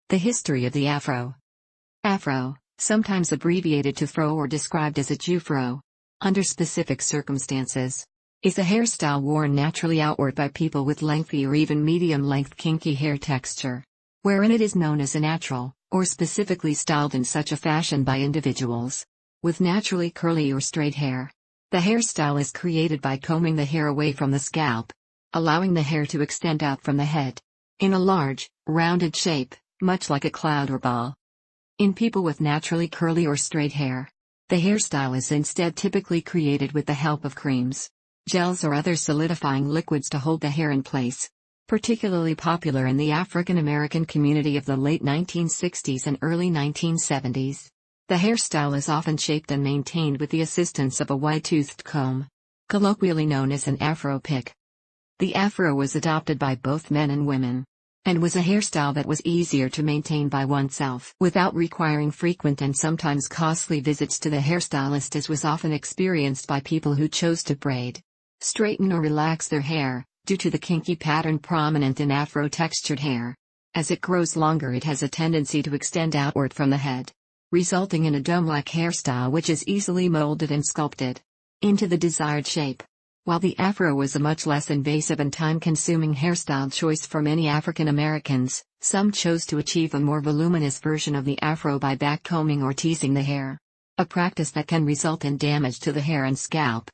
The history of the Afro. Afro, sometimes abbreviated to fro or described as a Jufro, under specific circumstances, is a hairstyle worn naturally outward by people with lengthy or even medium-length kinky hair texture, wherein it is known as a natural, or specifically styled in such a fashion by individuals with naturally curly or straight hair. The hairstyle is created by combing the hair away from the scalp, allowing the hair to extend out from the head in a large, rounded shape, much like a cloud or ball. In people with naturally curly or straight hair, the hairstyle is instead typically created with the help of creams, gels or other solidifying liquids to hold the hair in place. Particularly popular in the African American community of the late 1960s and early 1970s. The hairstyle is often shaped and maintained with the assistance of a wide-toothed comb, colloquially known as an Afro pick. The Afro was adopted by both men and women, and was a hairstyle that was easier to maintain by oneself without requiring frequent and sometimes costly visits to the hairstylist, as was often experienced by people who chose to braid, straighten or relax their hair, due to the kinky pattern prominent in Afro-textured hair. As it grows longer, it has a tendency to extend outward from the head, resulting in a dome-like hairstyle which is easily molded and sculpted into the desired shape. While the Afro was a much less invasive and time-consuming hairstyle choice for many African Americans, some chose to achieve a more voluminous version of the Afro by backcombing or teasing the hair, a practice that can result in damage to the hair and scalp.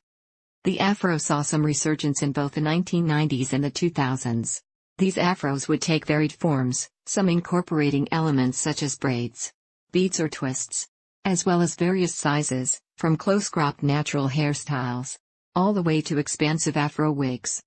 The Afro saw some resurgence in both the 1990s and the 2000s. These Afros would take varied forms, some incorporating elements such as braids, beads or twists, as well as various sizes, from close-cropped natural hairstyles all the way to expansive Afro wigs.